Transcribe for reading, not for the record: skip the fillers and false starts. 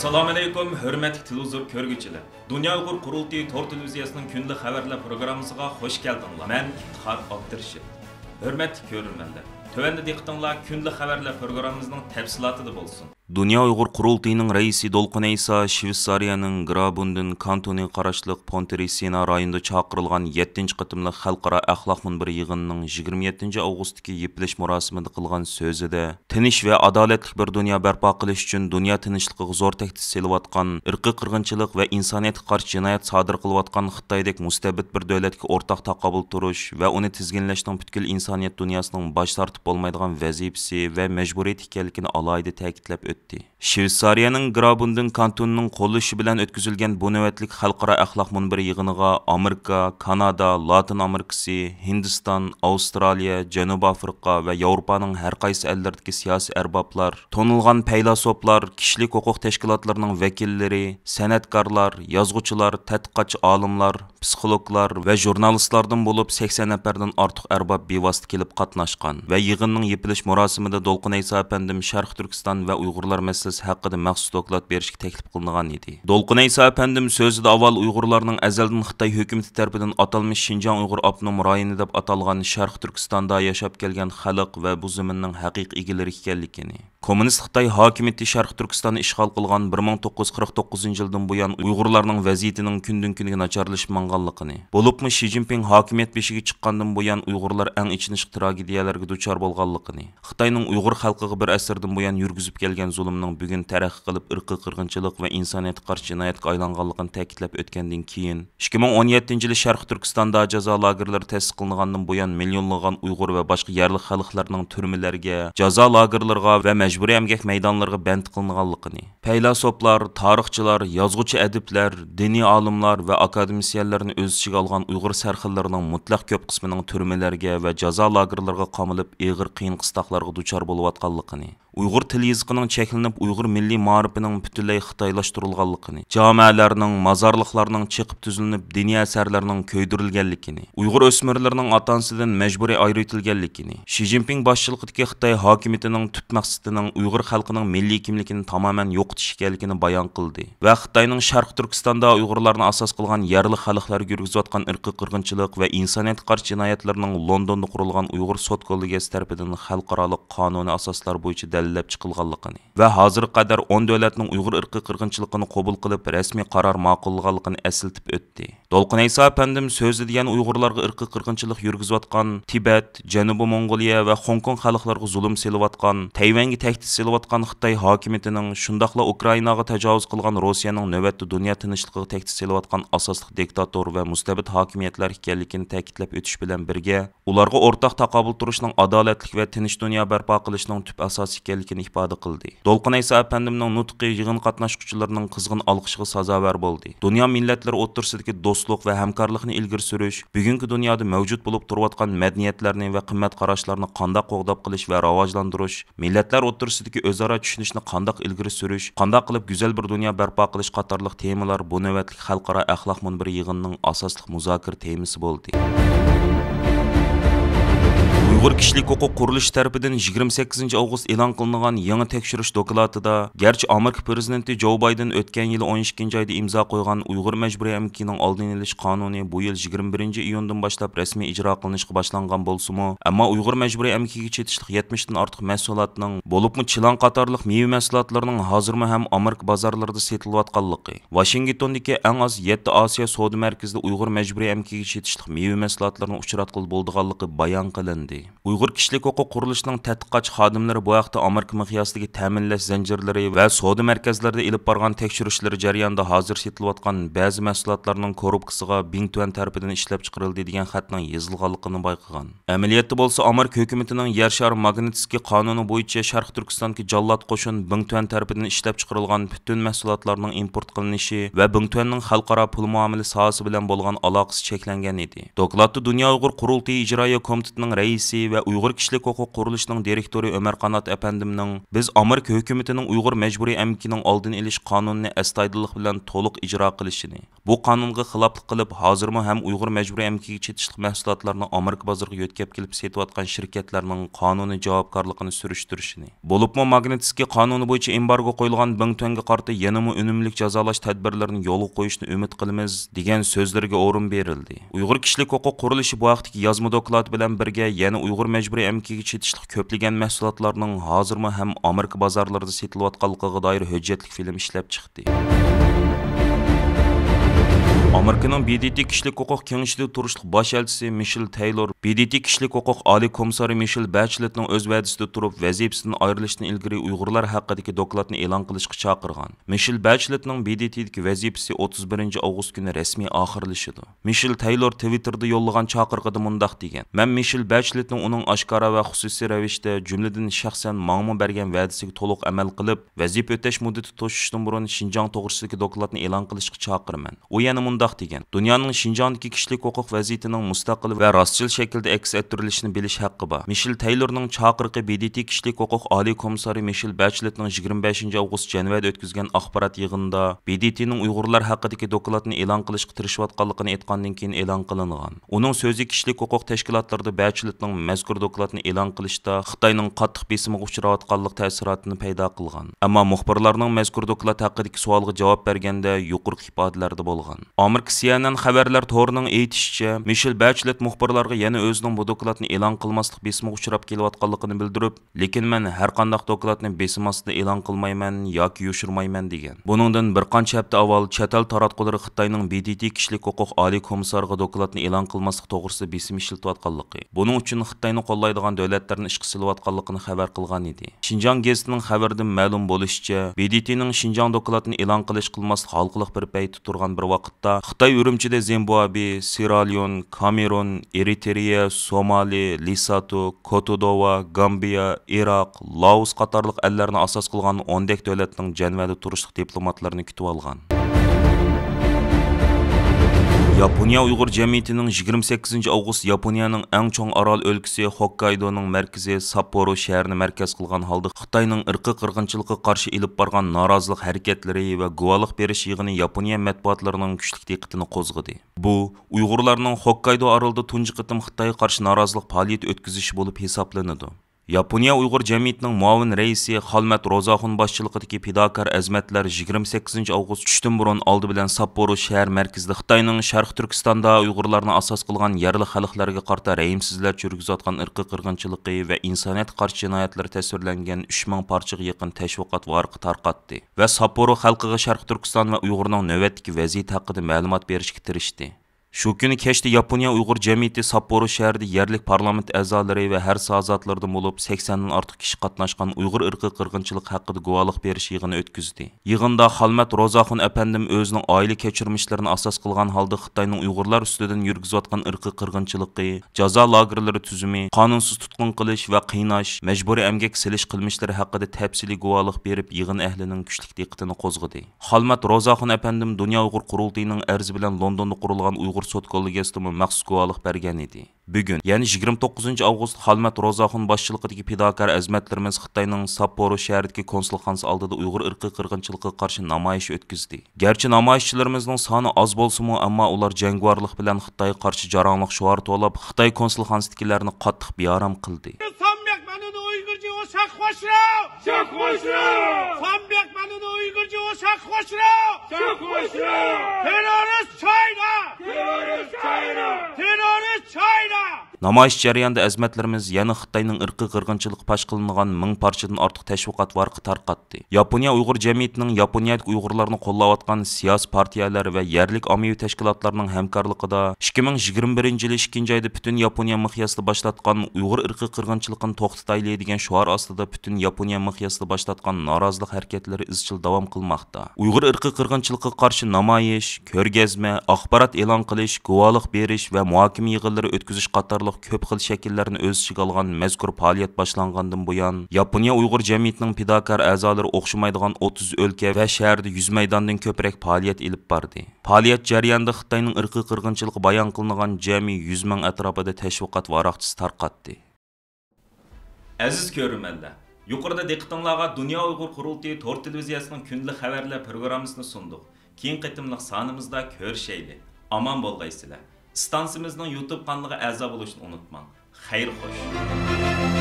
Assalamu alaykum, hörmətli televizor görgüçülər. Dünya Uyğur Qurultayı Tor televiziyasının gündəlik xəbərlər proqramımıza xoş gəldinizlər. Mən İftixar Abdurşid. Hörmətli görürmənlər. Tövəndə diqqətinizlər gündəlik xəbərlər proqramımızın təfsilatıda bolsun. Dünya Uyghur Qurultayının rəisi Dolqun Eysa Şveysariyanın Grabundun kantoni qarashliq Ponterisina rayonida chaqırilgan 7-ci qatımlıq xalqaro axloq munbiri yig'inining 27 avgustdagi yepilish marosimida qilgan so'zida tinch va adolatli bir dunyo barpo qilish uchun dunyo tinchligiga zo'r tahdid selayotgan irqiy qirg'inchilik va insoniyatga qarshi jinoyat sodir qilayotgan Xitoydek mustabid bir davlatga o'rtaq taqobil turish va uni tizginlashning butkul insoniyat dunyosining bosh tortib bo'lmaydigan vazifasi va majburiyati ekanligini alohida ta'kidlab o'tdi. Shveysariyaning Grabundun kantonining qo'llashi bilan o'tkazilgan bu navbatlik xalqaro axloq munbiri yig'iniga Amerika, Kanada, Latin Amerikasi, Hindiston, Avstraliya, Janubiy Afrika va Yevropaning har qaysi ellardagi siyosiy arboblar, tonilgan faylasoflar, kishilik huquq tashkilotlarining vakillari, san'atkorlar, yozuvchilar, tadqiqotchi olimlar, psixologlar va jurnalistlardan bo'lib 80 nafardan ortiq arbob bevosita kelib qatnashgan va yig'inning yepilish marosimida Dolqun Eysa apandim Sharq Turkiston va Uyg'urlar masalasi haqida maxsus doklad berishga taklif qilingan edi. Dolqun Eysa apandim so'zida avval Uyg'urlarning azaldan Xitoy hukumati tomonidan atalmish Xinjiang Uyg'ur avtonom rayoni deb atalgan Sharq Turkistonda yashab kelgan xalq va bu zaminning haqiqiy egalari ekanligini, kommunist Xitoy hokimiyati Sharq Turkistonni ishg'ol qilgan 1949-yildan buyon Uyg'urlarning vaziyatining kundan-kunga nacharlashib bo'libmi Xi Jinping hokimiyat beshiga chiqqandan buyon Uyg'urlar eng ichinishli tragediyalarga duchor bo'lganligini, Xitoyning Uyg'ur xalqiga bir asrdan buyon yurgizib kelgan zulmning bugun taraqqiy qilib irqiy qirg'inchilik va insoniyatga qarshi jinoyatga aylanganligini ta'kidlab o'tgandan keyin 2017-yili Sharq Turkistonda jazo lagerlari ta'sis qilingandan buyon millionlagan Uyg'ur va boshqa yerli xalqlarning turmalarga, jazo lagerlariga va majburiy emgak maydonlariga band qilinganligini, faylasoflar, tarixchilar, yozuvchi adiblar, diniy olimlar va akademisiyanlarni o'z ichiga olgan Uyg'ur sarxillarining mutlaq ko'p qismining turmalarga va jazo lagerlariga qamilib ig'ir qiyin qistoqlarga duchor bo'layotganligini, Uyg'ur til yiziqining cheklanib Uyg'ur milliy ma'rifining butunlay xitoylashtirilganligini, jamoalarning, mazorliqlarning chiqib tuzilinib diniy asarlarning ko'ydirilganligini, Uyg'ur o'smirlarining ota-onasidan majburiy ayritilganligini, Xi Jinping boshchiligidagi Xitoy hokimiyatining tut maqsadining Uyg'ur xalqining milliy kimligini tamoman yo'qotish ekanligini bayon qildi va Xitoyning Sharq Turkistonda Uyg'urlarni asos qilgan yerli xalqlarga yurgizayotgan irqiy qirg'inchilik va insoniyatga qarshi jinoyatlarning Londonda qurilgan Uyg'ur sud kollegiyasi tomonidan xalqaro qonuniy asoslar bo'yicha dalillab chiqilganligini va hozirga qadar 10 davlatning Uyg'ur irqiy qirg'inchiligini qabul qilib rasmiy qaror ma'qullaganligini eslatib o'tdi. Dolqun Eysa apandim so'zida degan Uyg'urlarga irqiy qirg'inchilik yurgizayotgan Tibet, Janubiy Mongoliya va Hong Kong xalqlariga zulm selayotgan, Tayvanga tahdid selayotgan Xitoy hokimiyatining, shundaqla Ukrainaga tajovuz qilgan Rossiyaning navbatda dunyo tinchligiga tahdid selayotgan asosli diktator va mustabid hokimiyatlar ekanligini ta'kidlab o'tish bilan birga, ularga o'rtaq taqobil turishning adolatli va tinch dunyo barpo qilishning tub asosi ekanligini ifoda qildi. Dolqun Eysa apandimning nutqi yig'in qatnashuvchilarining qizg'in olqishiga sazovor bo'ldi. Dunyo millatlari o'rtasidagi do'stlik va hamkorlikni ilgari surish, bugungi dunyoda mavjud bo'lib turayotgan madaniyatlarni va qimmat qarashlarni qanday qo'g'dab qilish va rivojlantirish, millatlar o'rtasidagi o'zaro tushunishni qanday ilgari surish, qanday qilib go'zal bir dunyo barpo qilish qatorliq temalar bu navbatlik xalqaro axloq munbiri yig'inining asosli muzokara temasi bo'ldi. Uyg'ur kishilik huquq qurilishi tarafidan 28 avgust e'lon qilingan yangi tekshirish dokladida, garchi Amerika prezidenti Joe Biden o'tgan yil 12 oyda imzo qo'ygan Uyg'ur majburiy emkining oldini olish qonuni bu yil 21 iyundan boshlab rasmiy ijro qilinishga boshlangan bo'lsa-mu, ammo Uyg'ur majburiy emkiga chetishlik 70 dan ortiq mahsulotning, bo'libmi chilan qatorliq meva mahsulotlarining hozirmi ham Amerika bozorlarida sotilayotganligi, Washingtondagi eng az 7 Osiyo savdo markazida Uyg'ur majburiy emkiga chetishlik meva mahsulotlarini uchratqil bo'lganligi bayon qilindi. Uyg'ur kishilik huquq qurilishining tadqiqotchi xodimlari bu vaqtda Amerika miqyosidagi ta'minlash zanjirlari va savdo markazlarida ilib borgan tekshirishlari jarayonida hozir sotilayotgan ba'zi mahsulotlarning korobkasiga Bing Tuan tarafidan ishlab chiqarildi degan xatning yozilganligini bayqagan. Amaliyotda bo'lsa Amerika hukumatining yer shari Magnitskiy qonuni bo'yicha Sharq Turkistondagi jallod qo'shin Bing Tuan tarafidan ishlab chiqarilgan butun mahsulotlarning import qilinishi va Bing Tuanning xalqaro pul muomala sohasi bilan bo'lgan aloqasi cheklangan edi. Dokladda Dunyo Uyg'ur Qurultiyi ijroiya komitetining raisi va Uyg'ur kishilik huquq qurilishining direktori Ömer Qanat apandimning biz Amerika hukumatining Uyg'ur majburiy amkining oldini olish qonunini astoydillik bilan to'liq ijro qilishini, bu qonunga xiloflik qilib hozirmi ham Uyg'ur majburiy amkiga chetishlik mahsulotlarini Amerika bozoriga yo'tkab kelib setayotgan shirkatlarning qonuniy javobgarligini surishtirishini, bo'libmi Magnitsky qonuni bo'yicha embargo qo'yilgan Bingtuanga qarta yanama unumlik jazolash tadbirlarini yo'lga qo'yishni umid qilamiz degan so'zlarga o'rin berildi. Uyg'ur kishilik huquq qurilishi bu vaqtdagi yozma doklad bilan birga yana Uyg'ur majburiy amkiga chetishlik ko'plagan mahsulotlarning hozirmi ham Amerika bozorlarida setilayotganligiga doir hujjatli film ishlab chiqdi. Amerikaning BDT kishilik huquq kengashida turishliq bosh elchisi Michel Taylor, BDT kishilik huquq oliy komissari Michelle Bacheletning o'z va'dasida turib, vazifasidan ayrilishdan ilgari Uyg'urlar haqidagi dokladni e'lon qilishga chaqirgan. Michelle Bacheletning BDTdagi vazifasi 31 avgust kuni rasmiy oxirlashadi. Michel Taylor Twitterda yo'llagan chaqirig'ida mundaq degan: "Men Michelle Bacheletning uning oshkora va xususiy ravishda, jumladan shaxsan menga bergan va'dasiga to'liq amal qilib, vazifa o'tash muddati to'shishdan burun Xinjiang to'g'risidagi dokladni e'lon qilishga chaqiraman." U yana mundaq degan: "Dunyoning Xinjiangdagi kishilik huquq vaziyatining mustaqil va rostchil shaklda aks ettirilishini bilish haqqi bor." Michel Taylorning chaqiriqi BDT kishilik huquq oliy komissari Michelle Bacheletning 25 avgust Jenevada o'tkazgan axborot yig'inida BDTning Uyg'urlar haqidagi dokladni e'lon qilishga tirishayotganligini aytgandan keyin e'lon qilingan. Uning so'zi kishilik huquq tashkilotlarida Bacheletning mazkur dokladni e'lon qilishda Xitoyning qattiq besimiga uchrayotganlik ta'sirotini paydo qilgan. Ammo muxbirlarning mazkur doklad haqidagi savolga javob berganda yuqorqi ifodalarda bo'lgan. Amerika CNN xabarlar to'rining aytishicha, Michelle Bachelet muxbirlarga yana o'zining bu dokladni e'lon qilmaslik besimiga uchrab kelayotganligini bildirib, "Lekin men har qanday dokladni besim ostida e'lon qilmayman yoki yoshirmayman" degan. Buningdan bir qancha hafta avval chet el taratqullari Xitoyning BDT kishilik huquq oliy komissariga dokladni e'lon qilmaslik to'g'risida besim ishlatayotganligi, buning uchun Xitoyni qo'llaydigan davlatlarning ishga silayotganligini xabar qilgan edi. Xinjiang gazetining xabaridan ma'lum bo'lishicha, BDTning Xinjiang dokladini e'lon qilmaslik xalqliq bir paytda turgan bir vaqtda Xitoy Urumchida Zimbabwe, Sierra Leone, Kamerun, Eritreya, Somali, Lesotho, Kotodova, Gambiya, Iroq, Laos qatorliq ellarni asos qilgan 10 dek davlatning Jenevada turishliq diplomatlarini kutib olgan. Yaponiya Uyg'ur jamiyatining 28 avgust Yaponiyaning eng chong orol o'lkasi Hokkaidoning markazi Sapporo shahrini markaz qilgan holda Xitoyning irqiy qirg'inchilikka qarshi ilib borgan norozilik harakatlari va guvohlik berish yig'ini Yaponiya matbuotlarining kuchli diqqatini qo'zg'adi. Bu Uyg'urlarning Hokkaido orolida tunji qitim Xitoyga qarshi norozilik faoliyati o'tkazishi bo'lib hisoblanadi. Yaponiya Uyg'ur jamiyatining muavin raisi Xolmat Ro'zaxun boshchiligidagi fidokor azmatlar 28 avgust tushdan burun oldi bilan Sapporo shahar markazida Xitoyning Sharq Turkistonda Uyg'urlarni asos qilgan yerli xalqlarga qarta rəhimsizlar yurgizayotgan irqiy qirg'inchiligi va insoniyat qarshi jinoyatlar tasvirlangan 3000 parchaga yaqin tashviqot varaqi tarqatdi va Sapporo xalqiga Sharq Turkiston va Uyg'urning navbatdagi vaziyati haqida ma'lumot berishga tirishdi. Shu kuni kechda Yaponiya Uyg'ur jamiyati Sapporo shahrida yerlik parlament a'zolari va har soatlardan bo'lib 80 dan ortiq kishi qatnashgan Uyg'ur irqiy qirg'inchilik haqida guvohlik berish yig'ini o'tkazdi. Yig'inda Xolmat Ro'zaxun apandim o'zining oila kechirmishlarini asos qilgan holda Xitoyning Uyg'urlar ustidan yurgizayotgan irqiy qirg'inchiligi, jazo lagerlari tuzumi, qonunsiz tutqun qilish va qiynash, majburiy emgak silish qilmishlari haqida tafsiliy guvohlik berib yig'in ahlining kuchli diqqatini qo'zg'adi. Xolmat Ro'zaxun apandim Dunyo Uyg'ur qurultiyining arzi bilan Londonda qurilgan Uyg'ur sud kollegiyasida maxsus guvohlik bergan edi. Bugun, ya'ni 29 avgust Xolmat Ro'zaxun boshchiligidagi fidokor azmatlarimiz Xitoyning Sapporo shahridagi konsulxonasi oldida Uyg'ur irqiy qirg'inchiligiga qarshi namoyish o'tkazdi. Garchi namoyishchilarimizning soni oz bo'lsa-mu, ammo ular jangovarlik bilan Xitoyga qarshi jaranglik shuar to'lab, Xitoy konsulxonasidagilarni qattiq bearam qildi. Namoyish jarayonida azmatlarimiz yana Xitoyning irqiy qirg'inchilik pash qilingan 1000 parchadan ortiq tashviqot varaqi tarqatdi. Yaponiya Uyg'ur jamiyatining Yaponiyadagi Uyg'urlarni qo'llayotgan siyosiy partiyalar va yerlik ommaviy tashkilotlarning hamkorligida 2021-yil 2-oyda butun Yaponiya miqyosida boshlatgan Uyg'ur irqiy qirg'inchiligini to'xtataylik degan shuar ostida butun Yaponiya miqyosida boshlatgan norozilik harakatlari izchil davom qilmoqda. Uyg'ur irqiy qirg'inchilikka qarshi namoyish, ko'rgazma, axborot e'lon qilish, guvohlik berish va muhokama yig'inlari o'tkazish qatorliq ko'p xil shakllarni o'z ichiga olgan mazkur faoliyat boshlangandan buyon Yaponiya Uyg'ur jamiyatining fidokor a'zolari o'xshamaydigan 30 o'lka va shaharda 100 maydondan ko'proq faoliyat ilib bordi. Faoliyat jarayonida Xitoyning irqiy qirg'inchiligi bayon qilingan jami 100 ming atrofida tashviqot varaqchisi tarqatdi. Aziz ko'rmanlar, yuqorida diqqatingizga Dunyo Uyg'ur qurultiyi to'r televiziyasining kunlik xabarlar programmasini sundik. Keyin qitimliq sonimizda ko'rishayli. Aman bo'lgaysizlar. Stansimizning YouTube kanaliga a'zo bo'lishni unutmang. Xayr xo'sh.